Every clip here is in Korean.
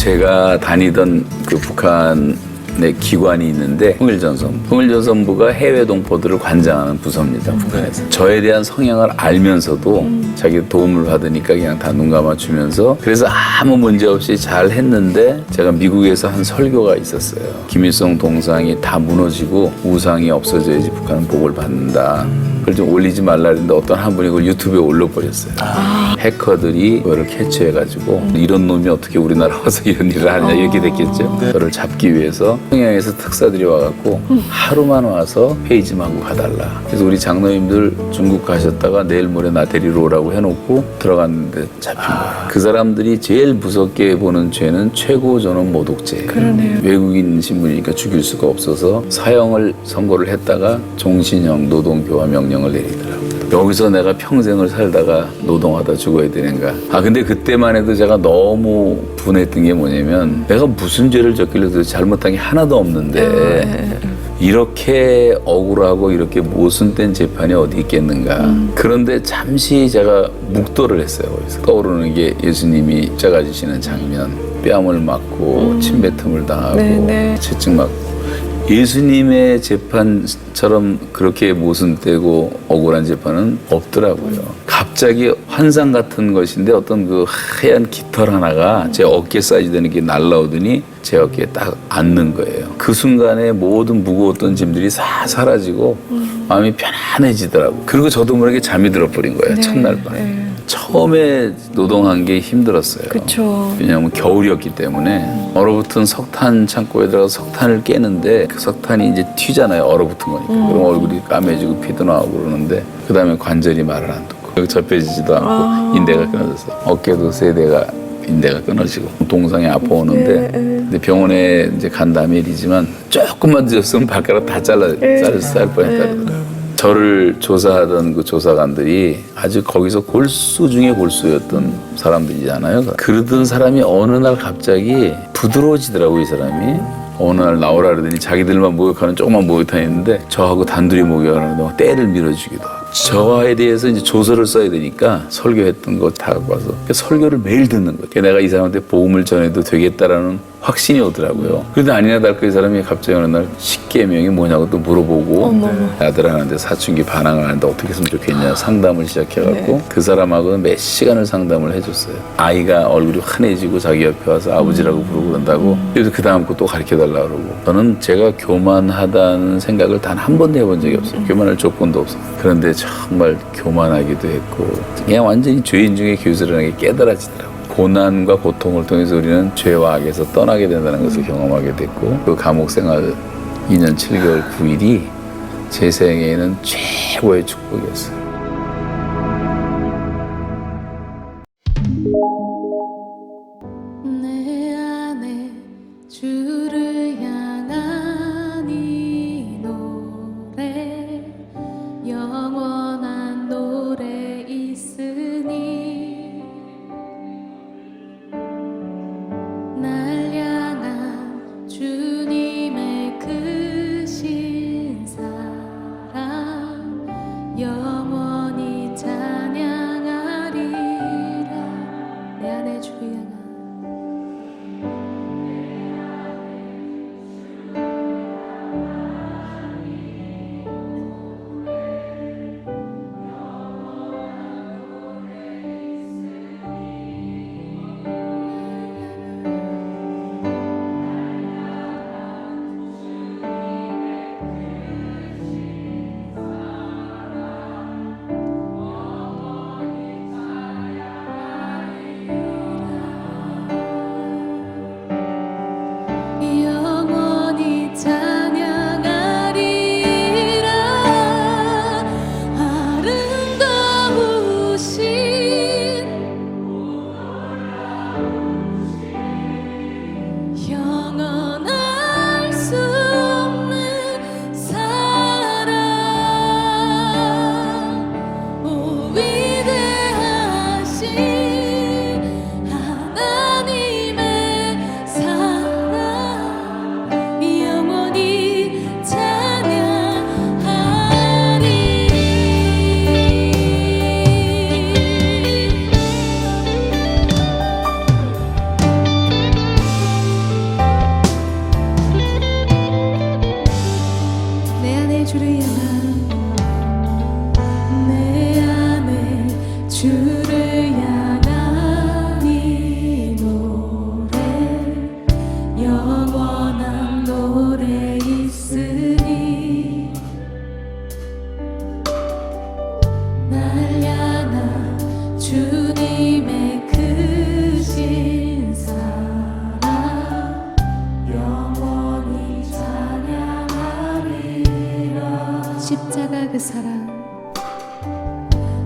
제가 다니던 그 북한의 기관이 있는데 통일전선부가 해외 동포들을 관장하는 부서입니다. 북한에서. 저에 대한 성향을 알면서도 자기 도움을 받으니까 그냥 다 눈 감아주면서 그래서 아무 문제 없이 잘 했는데 제가 미국에서 한 설교가 있었어요. 김일성 동상이 다 무너지고 우상이 없어져야지 북한은 복을 받는다. 그걸 좀 올리지 말라 했는데 어떤 한 분이 그걸 유튜브에 올려버렸어요. 해커들이 그거를 캐치해가지고 이런 놈이 어떻게 우리나라 와서 이런 일을 하냐 이렇게 됐겠죠. 저를 잡기 위해서 평양에서 특사들이 와갖고 하루만 와서 회의 좀 하고 가달라. 그래서 우리 장로님들 중국 가셨다가 내일 모레 나 데리러 오라고 해놓고 들어갔는데 잡힌 거예요. 그 사람들이 제일 무섭게 보는 죄는 최고 전원 모독죄. 그러네요. 외국인 신분이니까 죽일 수가 없어서 사형을 선고를 했다가 종신형 노동교화 명령을 내리더라고요. 여기서 내가 평생을 살다가 노동하다 죽어야 되는가. 근데 그때만 해도 제가 너무 분했던 게 뭐냐면 내가 무슨 죄를 졌길래 도대체 잘못한 게 하나도 없는데 이렇게 억울하고 이렇게 모순된 재판이 어디 있겠는가. 그런데 잠시 제가 묵도를 했어요. 거기서 떠오르는 게 예수님이 십자가 지시는 장면, 뺨을 맞고 침뱉음을 당하고 채찍 맞고. 예수님의 재판처럼 그렇게 모순되고 억울한 재판은 없더라고요. 갑자기 환상 같은 것인데 어떤 그 하얀 깃털 하나가 제 어깨 사이즈 되는 게 날라오더니 제 어깨에 딱 앉는 거예요. 그 순간에 모든 무거웠던 짐들이 다 사라지고 마음이 편안해지더라고요. 그리고 저도 모르게 잠이 들어버린 거예요. 첫날 밤에. 처음에 노동한 게 힘들었어요. 그쵸. 왜냐하면 겨울이었기 때문에 얼어붙은 석탄 창고에 들어가서 석탄을 깨는데 그 석탄이 이제 튀잖아요. 얼어붙은 거니까. 그럼 얼굴이 까매지고 피도 나오고 그러는데 그 다음에 관절이 말을 안 듣고 여기 접혀지지도 않고 인대가 끊어져서 어깨도 세 대가 인대가 끊어지고 동상이 아파오는데 근데 병원에 이제 간 다음에 일이지만 조금만 늦었으면 발가락 다 쌀 뻔했다 그러더라고요. 저를 조사하던 그 조사관들이 아주 거기서 골수 중에 골수였던 사람들이잖아요. 그러던 사람이 어느 날 갑자기 부드러워지더라고요, 이 사람이. 어느 날 나오라 그러더니 자기들만 목욕하는 조그만 목욕탕이 있는데 저하고 단둘이 목욕하는데 막 때를 밀어주기도 하고. 저에 대해서 이제 조서를 써야 되니까 설교했던 거 다 갖고 와서 설교를 매일 듣는 거예요. 내가 이 사람한테 복음을 전해도 되겠다라는 확신이 오더라고요. 그런데 아니나 다를까 이 사람이 갑자기 어느 날 십계명이 뭐냐고 또 물어보고 아들 하는데 사춘기 반항을 하는데 어떻게 했으면 좋겠냐 상담을 시작해갖고 그 사람하고 몇 시간을 상담을 해줬어요. 아이가 얼굴이 환해지고 자기 옆에 와서 아버지라고 부르고 그런다고. 그래서 그 다음 거 또 가르쳐달라고 그러고. 저는 제가 교만하다는 생각을 단 한 번도 해본 적이 없어요. 교만할 조건도 없어요. 그런데 정말 교만하기도 했고 그냥 완전히 죄인 중에 교수라는 게 깨달아지더라고요. 고난과 고통을 통해서 우리는 죄와 악에서 떠나게 된다는 것을 경험하게 됐고 그 감옥 생활 2년 7개월 9일이 제 생애에는 최고의 축복이었어요. 내 안에 주를 향한 이 노래 영원한 노래 있으니 날 향한 주님의 크신 사랑 영원 그 사랑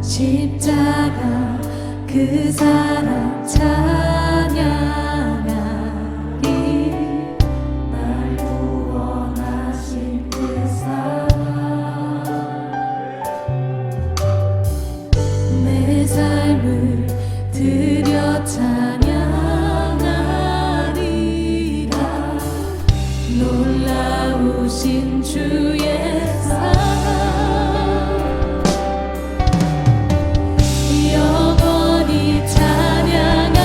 십자가 그 사랑 찬양하리 날 구원하신 그 사랑 내 삶을 드려 찬양하리라 놀라우신 주의 사랑 영원히 찬양하리라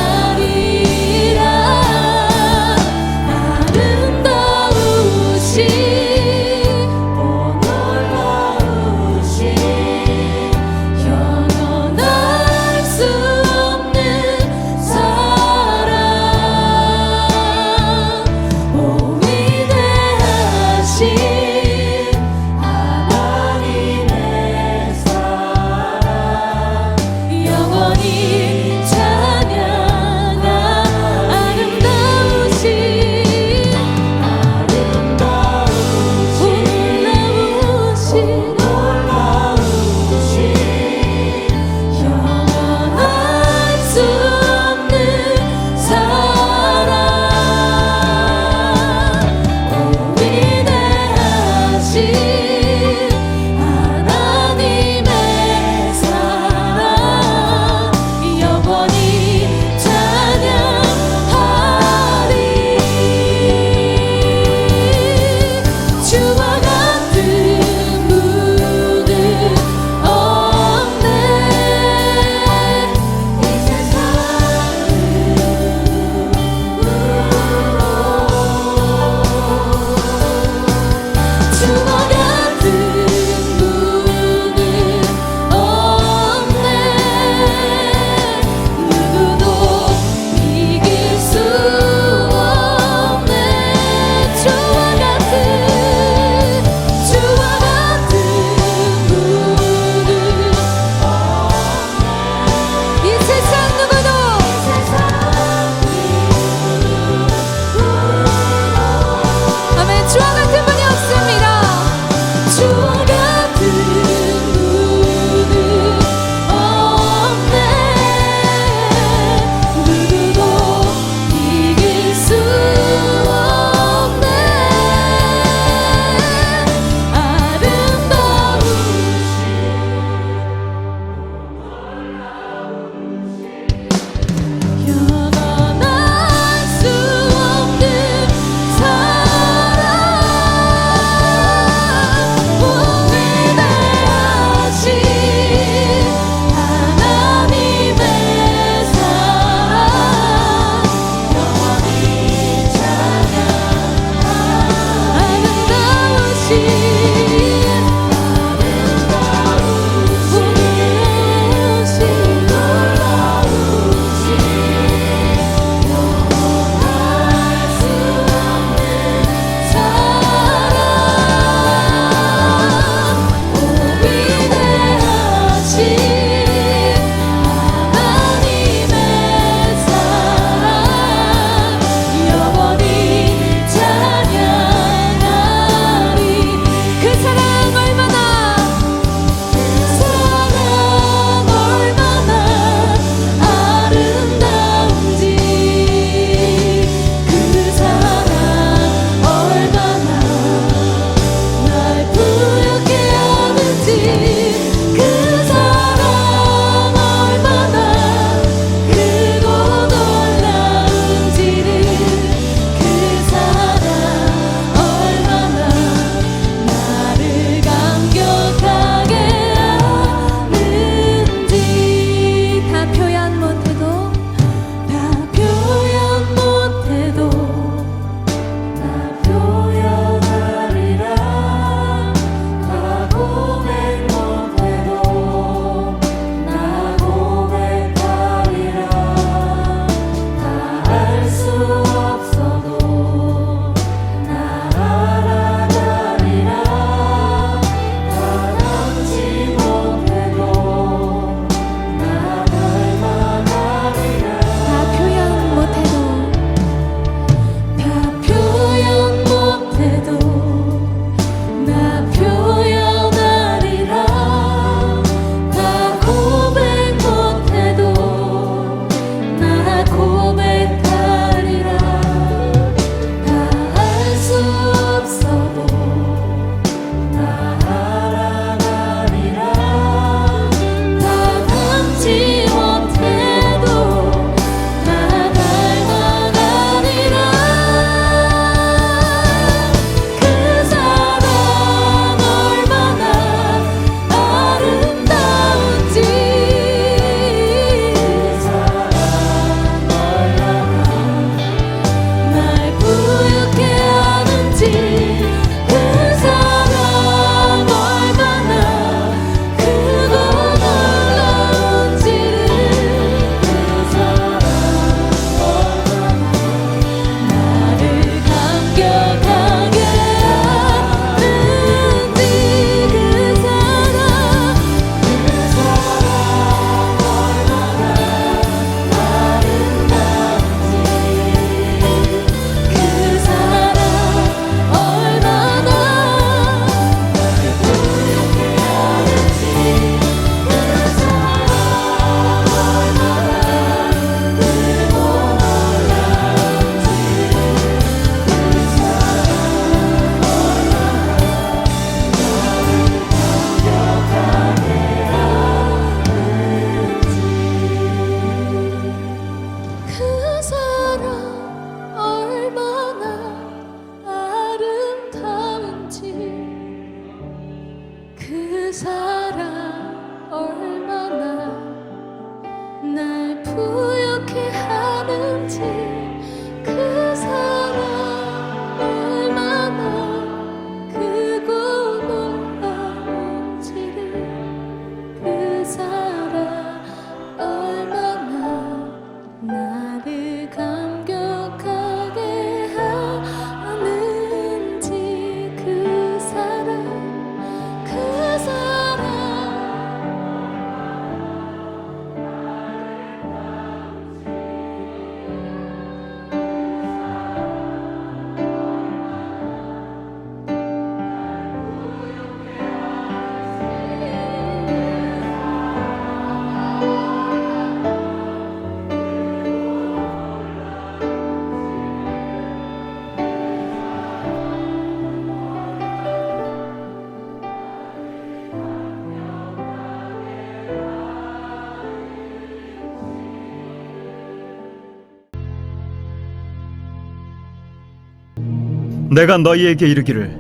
내가 너희에게 이르기를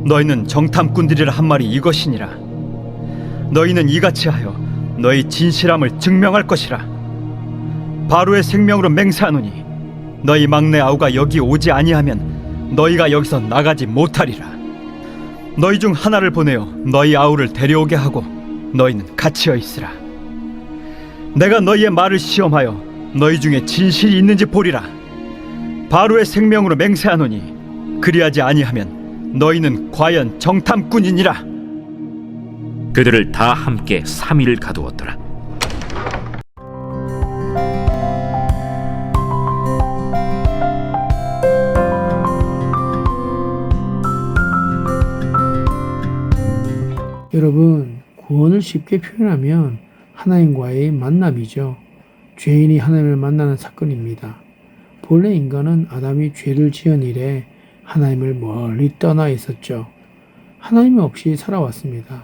너희는 정탐꾼들이라 한 말이 이것이니라. 너희는 이같이 하여 너희 진실함을 증명할 것이라. 바로의 생명으로 맹세하노니 너희 막내 아우가 여기 오지 아니하면 너희가 여기서 나가지 못하리라. 너희 중 하나를 보내어 너희 아우를 데려오게 하고 너희는 갇혀 있으라. 내가 너희의 말을 시험하여 너희 중에 진실이 있는지 보리라. 바로의 생명으로 맹세하노니 그리하지 아니하면 너희는 과연 정탐꾼이니라. 그들을 다 함께 3일 가두었더라. 여러분, 구원을 쉽게 표현하면 하나님과의 만남이죠. 죄인이 하나님을 만나는 사건입니다. 본래 인간은 아담이 죄를 지은 이래 하나님을 멀리 떠나 있었죠. 하나님 없이 살아왔습니다.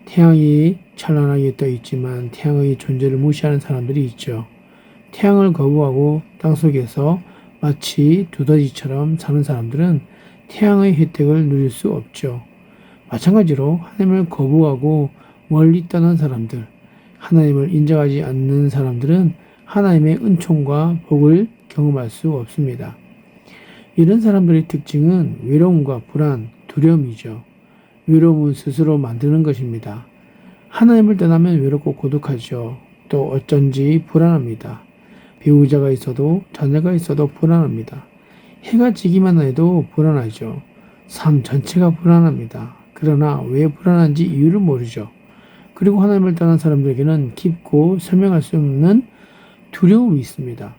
태양이 찬란하게 떠 있지만 태양의 존재를 무시하는 사람들이 있죠. 태양을 거부하고 땅속에서 마치 두더지처럼 사는 사람들은 태양의 혜택을 누릴 수 없죠. 마찬가지로 하나님을 거부하고 멀리 떠난 사람들, 하나님을 인정하지 않는 사람들은 하나님의 은총과 복을 경험할 수 없습니다. 이런 사람들의 특징은 외로움과 불안, 두려움이죠. 외로움은 스스로 만드는 것입니다. 하나님을 떠나면 외롭고 고독하죠. 또 어쩐지 불안합니다. 배우자가 있어도 자녀가 있어도 불안합니다. 해가 지기만 해도 불안하죠. 삶 전체가 불안합니다. 그러나 왜 불안한지 이유를 모르죠. 그리고 하나님을 떠난 사람들에게는 깊고 설명할 수 없는 두려움이 있습니다.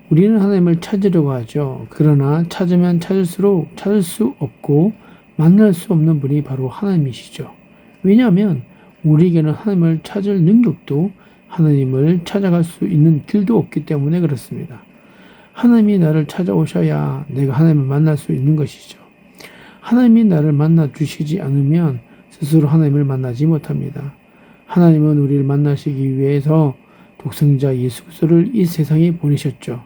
우리는 하나님을 찾으려고 하죠. 그러나 찾으면 찾을수록 찾을 수 없고 만날 수 없는 분이 바로 하나님이시죠. 왜냐하면 우리에게는 하나님을 찾을 능력도 하나님을 찾아갈 수 있는 길도 없기 때문에 그렇습니다. 하나님이 나를 찾아오셔야 내가 하나님을 만날 수 있는 것이죠. 하나님이 나를 만나 주시지 않으면 스스로 하나님을 만나지 못합니다. 하나님은 우리를 만나시기 위해서 독생자 예수 그리스도를 이 세상에 보내셨죠.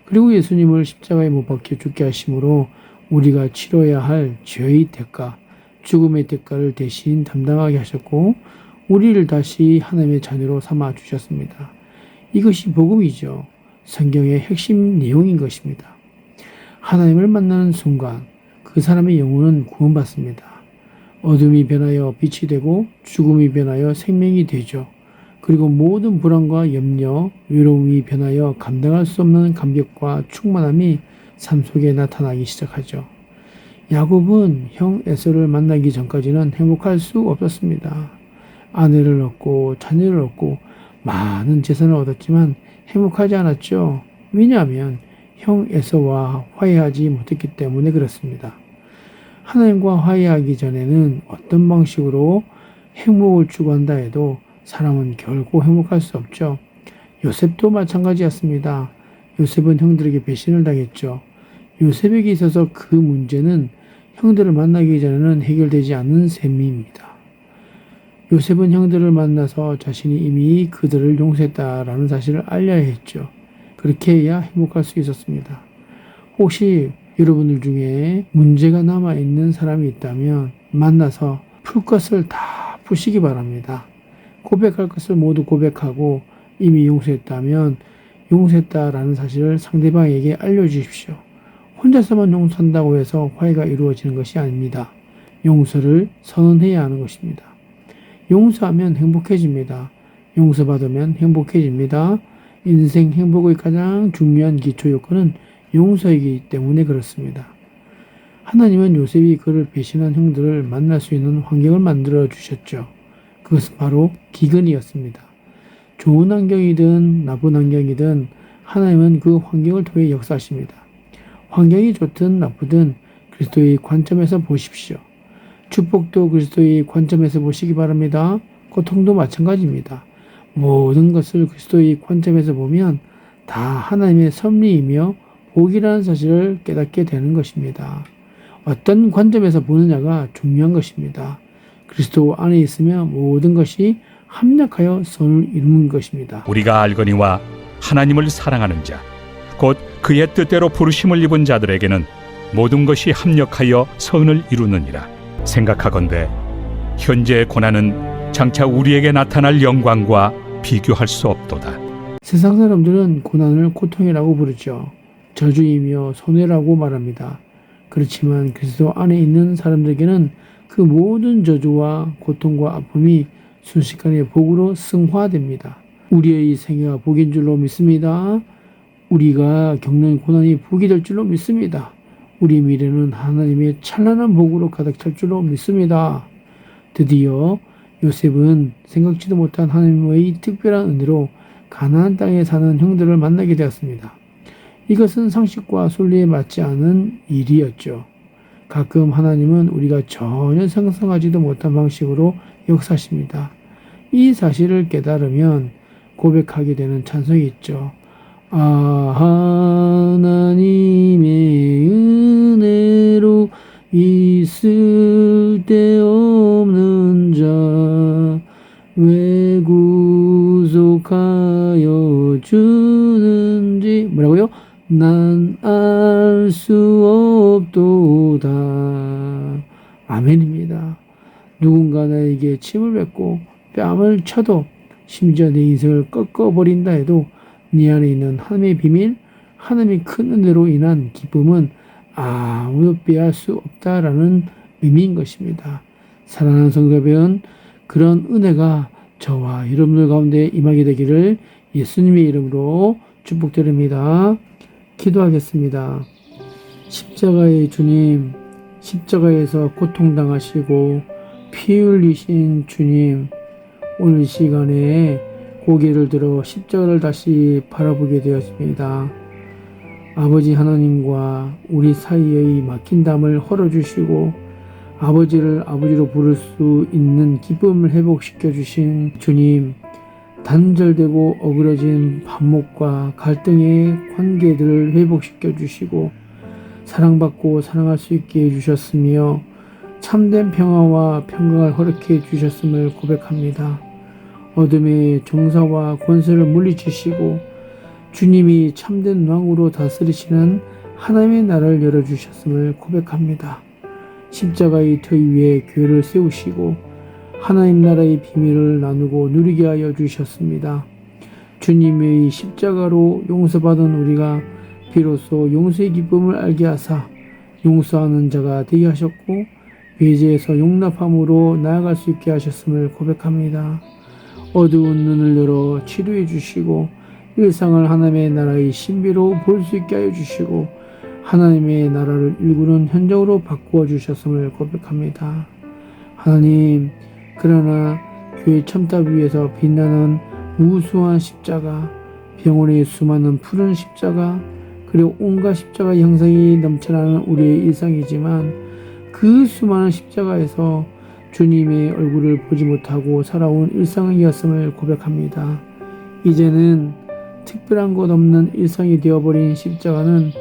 그리고 예수님을 십자가에 못 박혀 죽게 하심으로 우리가 치러야 할 죄의 대가, 죽음의 대가를 대신 담당하게 하셨고 우리를 다시 하나님의 자녀로 삼아 주셨습니다. 이것이 복음이죠. 성경의 핵심 내용인 것입니다. 하나님을 만나는 순간 그 사람의 영혼은 구원받습니다. 어둠이 변하여 빛이 되고 죽음이 변하여 생명이 되죠. 그리고 모든 불안과 염려, 외로움이 변하여 감당할 수 없는 감격과 충만함이 삶 속에 나타나기 시작하죠. 야곱은 형 에서를 만나기 전까지는 행복할 수 없었습니다. 아내를 얻고 자녀를 얻고 많은 재산을 얻었지만 행복하지 않았죠. 왜냐하면 형 에서와 화해하지 못했기 때문에 그렇습니다. 하나님과 화해하기 전에는 어떤 방식으로 행복을 추구한다 해도 사람은 결코 행복할 수 없죠. 요셉도 마찬가지였습니다. 요셉은 형들에게 배신을 당했죠. 요셉에게 있어서 그 문제는 형들을 만나기 전에는 해결되지 않은 셈입니다. 요셉은 형들을 만나서 자신이 이미 그들을 용서했다라는 사실을 알려야 했죠. 그렇게 해야 행복할 수 있었습니다. 혹시 여러분들 중에 문제가 남아있는 사람이 있다면 만나서 풀 것을 다 푸시기 바랍니다. 고백할 것을 모두 고백하고 이미 용서했다면 용서했다라는 사실을 상대방에게 알려주십시오. 혼자서만 용서한다고 해서 화해가 이루어지는 것이 아닙니다. 용서를 선언해야 하는 것입니다. 용서하면 행복해집니다. 용서받으면 행복해집니다. 인생 행복의 가장 중요한 기초 요건은 용서이기 때문에 그렇습니다. 하나님은 요셉이 그를 배신한 형들을 만날 수 있는 환경을 만들어 주셨죠. 그것은 바로 기근이었습니다. 좋은 환경이든 나쁜 환경이든 하나님은 그 환경을 통해 역사하십니다. 환경이 좋든 나쁘든 그리스도의 관점에서 보십시오. 축복도 그리스도의 관점에서 보시기 바랍니다. 고통도 마찬가지입니다. 모든 것을 그리스도의 관점에서 보면 다 하나님의 섭리이며 복이라는 사실을 깨닫게 되는 것입니다. 어떤 관점에서 보느냐가 중요한 것입니다. 그리스도 안에 있으면 모든 것이 합력하여 선을 이루는 것입니다. 우리가 알거니와 하나님을 사랑하는 자, 곧 그의 뜻대로 부르심을 입은 자들에게는 모든 것이 합력하여 선을 이루느니라. 생각하건대 현재의 고난은 장차 우리에게 나타날 영광과 비교할 수 없도다. 세상 사람들은 고난을 고통이라고 부르죠. 저주이며 손해라고 말합니다. 그렇지만 그리스도 안에 있는 사람들에게는 그 모든 저주와 고통과 아픔이 순식간에 복으로 승화됩니다. 우리의 생애가 복인 줄로 믿습니다. 우리가 겪는 고난이 복이 될 줄로 믿습니다. 우리 미래는 하나님의 찬란한 복으로 가득 찰 줄로 믿습니다. 드디어 요셉은 생각지도 못한 하나님의 특별한 은혜로 가나안 땅에 사는 형들을 만나게 되었습니다. 이것은 상식과 순리에 맞지 않은 일이었죠. 가끔 하나님은 우리가 전혀 상상하지도 못한 방식으로 역사하십니다. 이 사실을 깨달으면 고백하게 되는 찬송이 있죠. 하나님의 은혜로 있을 데 없는 자 왜 구속하여 주는지 뭐라고요? 난 알 수 없도다. 아멘입니다. 누군가 나에게 침을 뱉고 뺨을 쳐도 심지어 내 인생을 꺾어버린다 해도 네 안에 있는 하나님의 비밀, 하나님의 큰 은혜로 인한 기쁨은 아무도 빼앗을 수 없다라는 의미인 것입니다. 사랑하는 성도 여러분, 그런 은혜가 저와 여러분들 가운데 임하게 되기를 예수님의 이름으로 축복드립니다. 기도하겠습니다. 십자가의 주님, 십자가에서 고통당하시고 피 흘리신 주님, 오늘 시간에 고개를 들어 십자가를 다시 바라보게 되었습니다. 아버지 하나님과 우리 사이의 막힌 담을 헐어주시고 아버지를 아버지로 부를 수 있는 기쁨을 회복시켜 주신 주님, 단절되고 어그러진 반목과 갈등의 관계들을 회복시켜 주시고 사랑받고 사랑할 수 있게 해주셨으며 참된 평화와 평강을 허락해 주셨음을 고백합니다. 어둠의 정사와 권세를 물리치시고 주님이 참된 왕으로 다스리시는 하나님의 나라를 열어주셨음을 고백합니다. 십자가의 터 위에 교회를 세우시고 하나님 나라의 비밀을 나누고 누리게 하여 주셨습니다. 주님의 십자가로 용서받은 우리가 비로소 용서의 기쁨을 알게 하사 용서하는 자가 되게 하셨고 외제에서 용납함으로 나아갈 수 있게 하셨음을 고백합니다. 어두운 눈을 열어 치료해 주시고 일상을 하나님의 나라의 신비로 볼 수 있게 하여 주시고 하나님의 나라를 일구는 현장으로 바꾸어 주셨음을 고백합니다. 하나님, 그러나 교회 첨탑 위에서 빛나는 우수한 십자가, 병원의 수많은 푸른 십자가, 그리고 온갖 십자가 형상이 넘쳐나는 우리의 일상이지만 그 수많은 십자가에서 주님의 얼굴을 보지 못하고 살아온 일상이었음을 고백합니다. 이제는 특별한 것 없는 일상이 되어버린 십자가는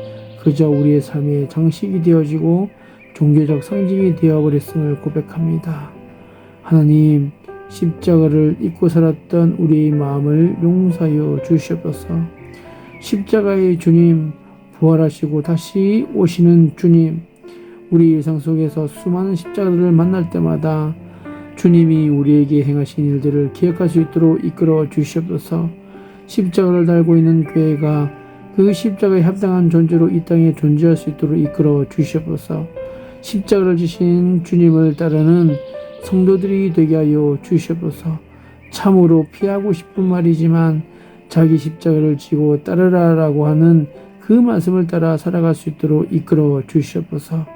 그저 우리의 삶의 장식이 되어지고 종교적 상징이 되어버렸음을 고백합니다. 하나님, 십자가를 잊고 살았던 우리의 마음을 용서하여 주시옵소서. 십자가의 주님, 부활하시고 다시 오시는 주님, 우리 일상 속에서 수많은 십자가들을 만날 때마다 주님이 우리에게 행하신 일들을 기억할 수 있도록 이끌어 주시옵소서. 십자가를 달고 있는 교회가 그 십자가에 합당한 존재로 이 땅에 존재할 수 있도록 이끌어 주시옵소서. 십자가를 지신 주님을 따르는 성도들이 되게 하여 주시옵소서. 참으로 피하고 싶은 말이지만 자기 십자가를 지고 따르라라고 하는 그 말씀을 따라 살아갈 수 있도록 이끌어 주시옵소서.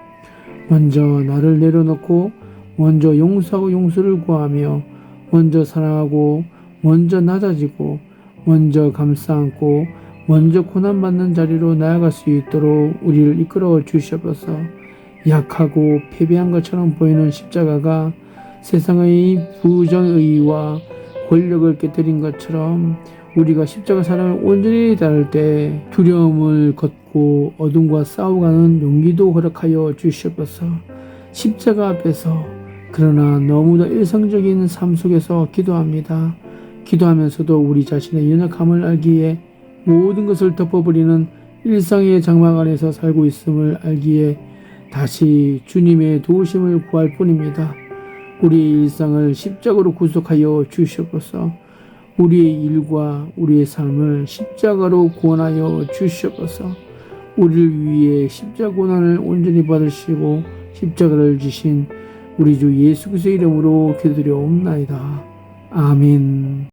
먼저 나를 내려놓고 먼저 용서하고 용서를 구하며 먼저 사랑하고 먼저 낮아지고 먼저 감싸 안고 먼저 고난받는 자리로 나아갈 수 있도록 우리를 이끌어 주시옵소서. 약하고 패배한 것처럼 보이는 십자가가 세상의 부정의와 권력을 깨뜨린 것처럼 우리가 십자가 사랑을 온전히 다룰 때 두려움을 걷고 어둠과 싸워가는 용기도 허락하여 주시옵소서. 십자가 앞에서 그러나 너무도 일상적인 삶 속에서 기도합니다. 기도하면서도 우리 자신의 연약함을 알기에 모든 것을 덮어버리는 일상의 장막 안에서 살고 있음을 알기에 다시 주님의 도우심을 구할 뿐입니다. 우리의 일상을 십자가로 구속하여 주시옵소서. 우리의 일과 우리의 삶을 십자가로 구원하여 주시옵소서. 우리를 위해 십자가 고난을 온전히 받으시고 십자가를 지신 우리 주 예수 그리스도의 이름으로 기도드려옵나이다. 아멘.